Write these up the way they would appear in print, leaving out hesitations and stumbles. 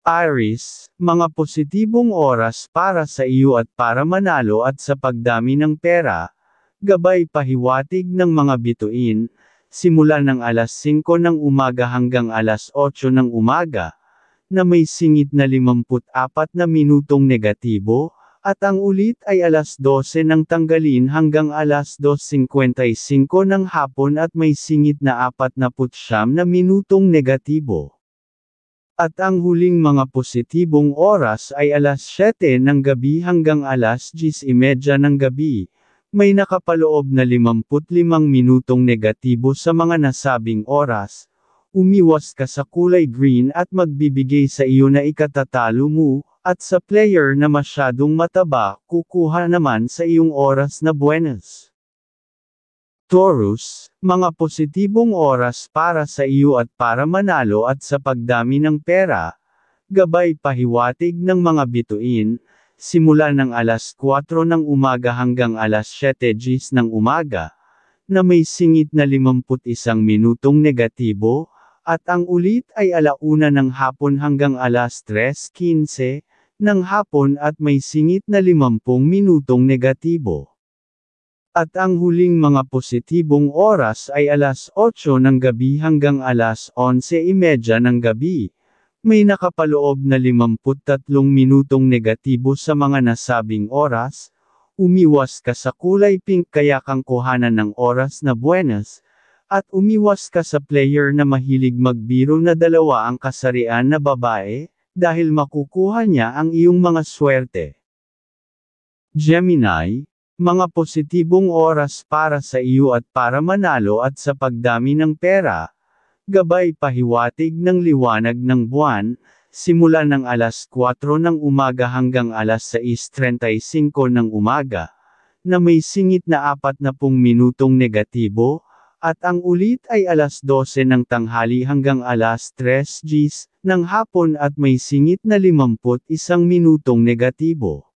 Aries, mga positibong oras para sa iyo at para manalo at sa pagdami ng pera, gabay pahiwatig ng mga bituin, simula ng alas 5 ng umaga hanggang alas 8 ng umaga, na may singit na 54 na minutong negatibo, at ang ulit ay alas 12 ng tanggalin hanggang alas 2:55 ng hapon at may singit na 49 na minutong negatibo. At ang huling mga positibong oras ay alas 7 ng gabi hanggang alas 10:30 ng gabi. May nakapaloob na 55 minutong negatibo sa mga nasabing oras. Umiwas ka sa kulay green at magbibigay sa iyo na ikatatalo mo, at sa player na masyadong mataba, kukuha naman sa iyong oras na buenas. Taurus, mga positibong oras para sa iyo at para manalo at sa pagdami ng pera, gabay pahiwatig ng mga bituin, simula ng alas 4 ng umaga hanggang alas 7:00 ng umaga, na may singit na 51 minutong negatibo, at ang ulit ay 1:00 ng hapon hanggang alas 3:15 ng hapon at may singit na 50 minutong negatibo. At ang huling mga positibong oras ay alas 8 ng gabi hanggang alas 11:30 ng gabi. May nakapaloob na 53 minutong negatibo sa mga nasabing oras. Umiwas ka sa kulay pink kaya kang kuhanan ng oras na buenas, at umiwas ka sa player na mahilig magbiro na dalawa ang kasarian na babae, dahil makukuha niya ang iyong mga swerte. Gemini, mga positibong oras para sa iyo at para manalo at sa pagdami ng pera, gabay pahiwatig ng liwanag ng buwan, simula ng alas 4 ng umaga hanggang alas 6:35 ng umaga, na may singit na 40 minutong negatibo, at ang ulit ay alas 12 ng tanghali hanggang alas 3:00 ng hapon at may singit na 51 minutong negatibo.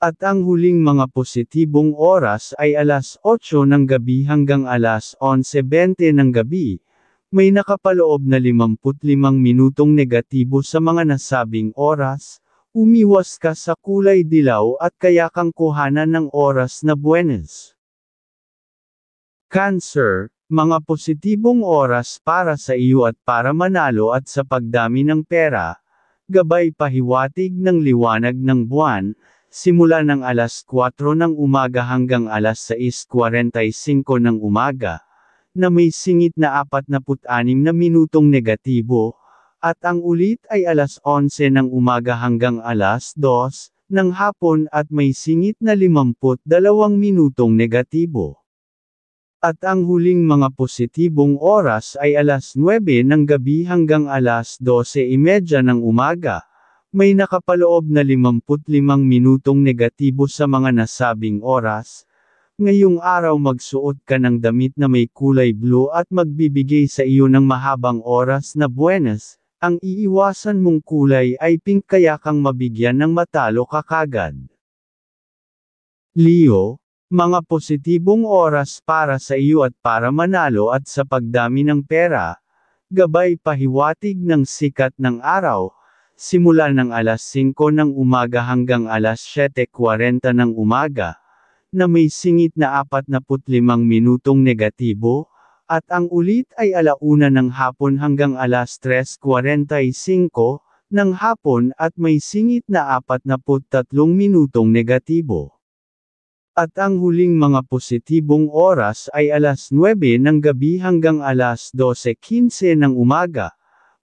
At ang huling mga positibong oras ay alas 8 ng gabi hanggang alas 11:20 ng gabi. May nakapaloob na 55 minutong negatibo sa mga nasabing oras. Umiwas ka sa kulay dilaw at kaya kang kuhanan ng oras na buenas. Cancer, mga positibong oras para sa iyo at para manalo at sa pagdami ng pera, gabay pahiwatig ng liwanag ng buwan, simula ng alas 4 ng umaga hanggang alas 6:45 ng umaga, na may singit na 46 na minutong negatibo, at ang ulit ay alas 11 ng umaga hanggang alas 2 ng hapon at may singit na 52 minutong negatibo. At ang huling mga positibong oras ay alas 9 ng gabi hanggang alas 12:30 ng umaga. May nakapaloob na 55 minutong negatibo sa mga nasabing oras. Ngayong araw magsuot ka ng damit na may kulay blue at magbibigay sa iyo ng mahabang oras na buenas. Ang iiwasan mong kulay ay pink kaya kang mabigyan ng matalo ka kagad. Leo, mga positibong oras para sa iyo at para manalo at sa pagdami ng pera, gabay pahiwatig ng sikat ng araw, simula ng alas 5 ng umaga hanggang alas 7:40 ng umaga, na may singit na 45 minutong negatibo, at ang ulit ay 1:00 ng hapon hanggang alas 3:45 ng hapon at may singit na 43 minutong negatibo. At ang huling mga positibong oras ay alas 9 ng gabi hanggang alas 12:15 ng umaga.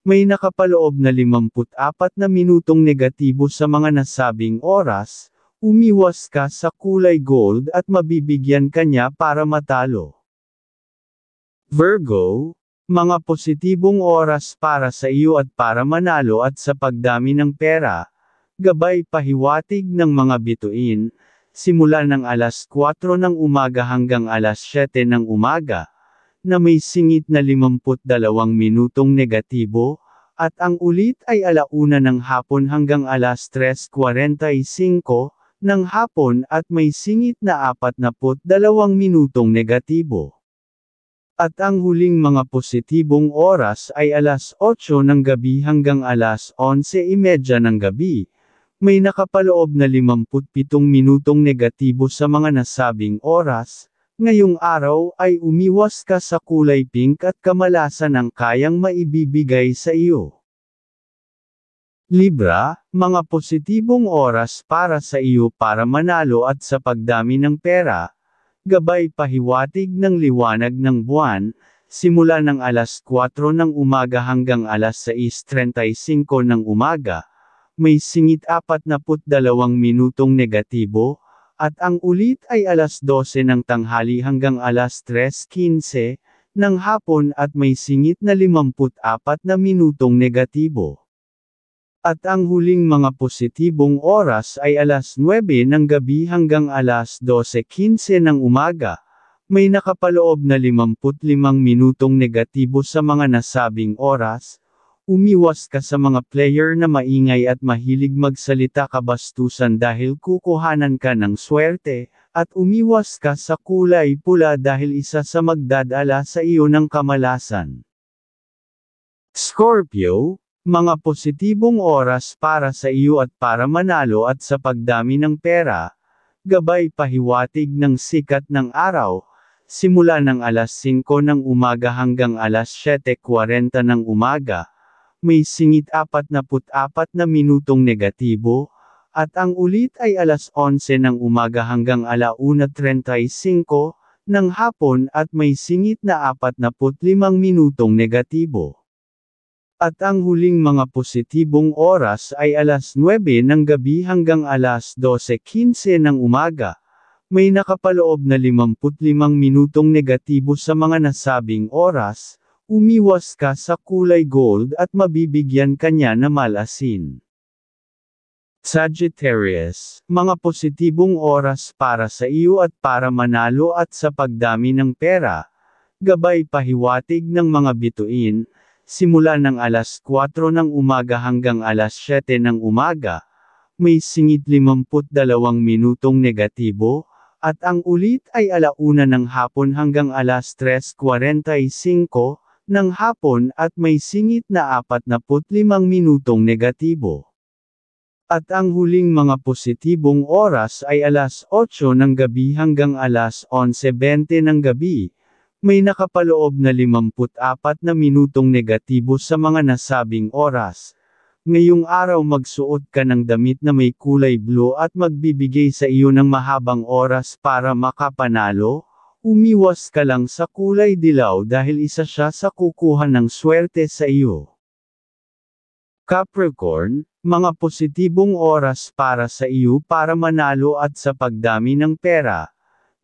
May nakapaloob na 54 na minutong negatibo sa mga nasabing oras. Umiwas ka sa kulay gold at mabibigyan ka niya para matalo. Virgo, mga positibong oras para sa iyo at para manalo at sa pagdami ng pera, gabay pahiwatig ng mga bituin, simula ng alas 4 ng umaga hanggang alas 7 ng umaga, na may singit na 52 minutong negatibo, at ang ulit ay 1:00 ng hapon hanggang alas 3:45 ng hapon at may singit na 42 minutong negatibo. At ang huling mga positibong oras ay alas 8 ng gabi hanggang alas 11:30 ng gabi. May nakapaloob na 57 minutong negatibo sa mga nasabing oras. Ngayong araw ay umiwas ka sa kulay pink at kamalasan ang kayang maibibigay sa iyo. Libra, mga positibong oras para sa iyo para manalo at sa pagdami ng pera. Gabay pahiwatig ng liwanag ng buwan, simula ng alas 4 ng umaga hanggang alas 6:35 ng umaga. May singit 42 minutong negatibo, at ang ulit ay alas 12 ng tanghali hanggang alas 3:15 ng hapon at may singit na 54 na minutong negatibo. At ang huling mga positibong oras ay alas 9 ng gabi hanggang alas 12:15 ng umaga. May nakapaloob na 55 minutong negatibo sa mga nasabing oras. Umiwas ka sa mga player na maingay at mahilig magsalita kabastusan dahil kukuhanan ka ng swerte, at umiwas ka sa kulay pula dahil isa sa magdadala sa iyo ng kamalasan. Scorpio, mga positibong oras para sa iyo at para manalo at sa pagdami ng pera. Gabay pahiwatig ng sikat ng araw, simula ng alas 5 ng umaga hanggang alas 7:40 ng umaga. May singit 44 na minutong negatibo, at ang ulit ay alas 11 ng umaga hanggang 1:35 ng hapon at may singit na 45 minutong negatibo. At ang huling mga positibong oras ay alas 9 ng gabi hanggang alas 12:15 ng umaga. May nakapaloob na 55 minutong negatibo sa mga nasabing oras. Umiwas ka sa kulay gold at mabibigyan ka niya na malasin. Sagittarius, mga positibong oras para sa iyo at para manalo at sa pagdami ng pera. Gabay pahiwatig ng mga bituin, simula ng alas 4 ng umaga hanggang alas 7 ng umaga. May singit 52 minutong negatibo, at ang ulit ay 1:00 ng hapon hanggang alas 3:45 ng hapon at may singit na 45 minutong negatibo. At ang huling mga positibong oras ay alas 8 ng gabi hanggang alas 11:20 ng gabi. May nakapaloob na 54 na minutong negatibo sa mga nasabing oras. Ngayong araw magsuot ka ng damit na may kulay blue at magbibigay sa iyo ng mahabang oras para makapanalo. Umiwas ka lang sa kulay dilaw dahil isa siya sa kukuha ng swerte sa iyo. Capricorn, mga positibong oras para sa iyo para manalo at sa pagdami ng pera.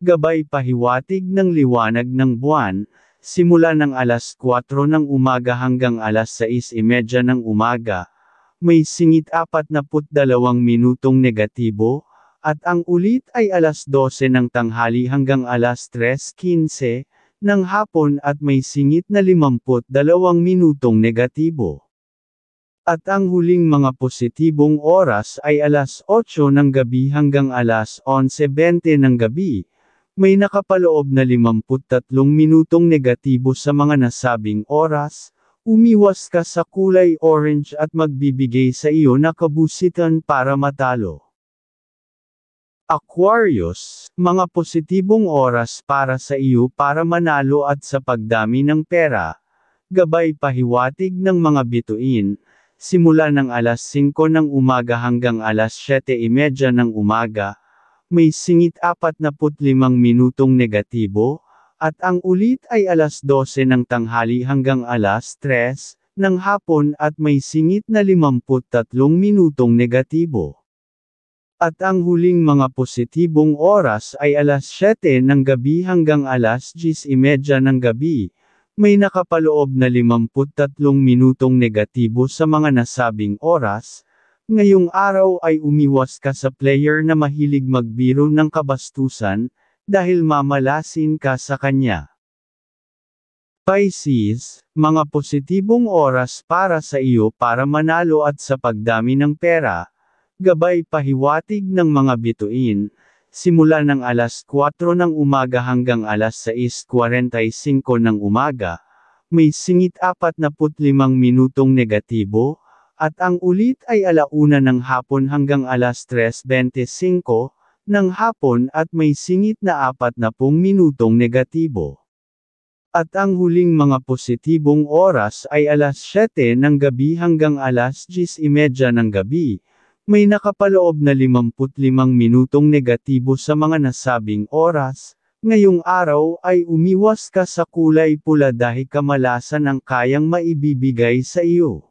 Gabay pahiwatig ng liwanag ng buwan, simula ng alas 4 ng umaga hanggang alas 6:30 ng umaga. May singit 42 minutong negatibo, at ang ulit ay alas 12 ng tanghali hanggang alas 3:15 ng hapon at may singit na 52 minutong negatibo. At ang huling mga positibong oras ay alas 8 ng gabi hanggang alas 11:20 ng gabi. May nakapaloob na 53 minutong negatibo sa mga nasabing oras. Umiwas ka sa kulay orange at magbibigay sa iyo na kabusitan para matalo. Aquarius, mga positibong oras para sa iyo para manalo at sa pagdami ng pera. Gabay pahiwatig ng mga bituin, simula ng alas 5 ng umaga hanggang alas 7:30 ng umaga. May singit 45 minutong negatibo, at ang ulit ay alas 12 ng tanghali hanggang alas 3 ng hapon at may singit na 53 minutong negatibo. At ang huling mga positibong oras ay alas 7 ng gabi hanggang alas 10:30 ng gabi. May nakapaloob na 53 minutong negatibo sa mga nasabing oras. Ngayong araw ay umiwas ka sa player na mahilig magbiro ng kabastusan, dahil mamalasin ka sa kanya. Pisces, mga positibong oras para sa iyo para manalo at sa pagdami ng pera. Gabay pahiwatig ng mga bituin, simula ng alas 4 ng umaga hanggang alas 6:45 ng umaga, may singit 45 minutong negatibo, at ang ulit ay 1:00 ng hapon hanggang alas 3:25 ng hapon at may singit na 40 minutong negatibo. At ang huling mga positibong oras ay alas 7 ng gabi hanggang alas 10:30 ng gabi. May nakapaloob na 55 minutong negatibo sa mga nasabing oras. Ngayong araw ay umiwas ka sa kulay pula dahil kamalasan ang kayang maibibigay sa iyo.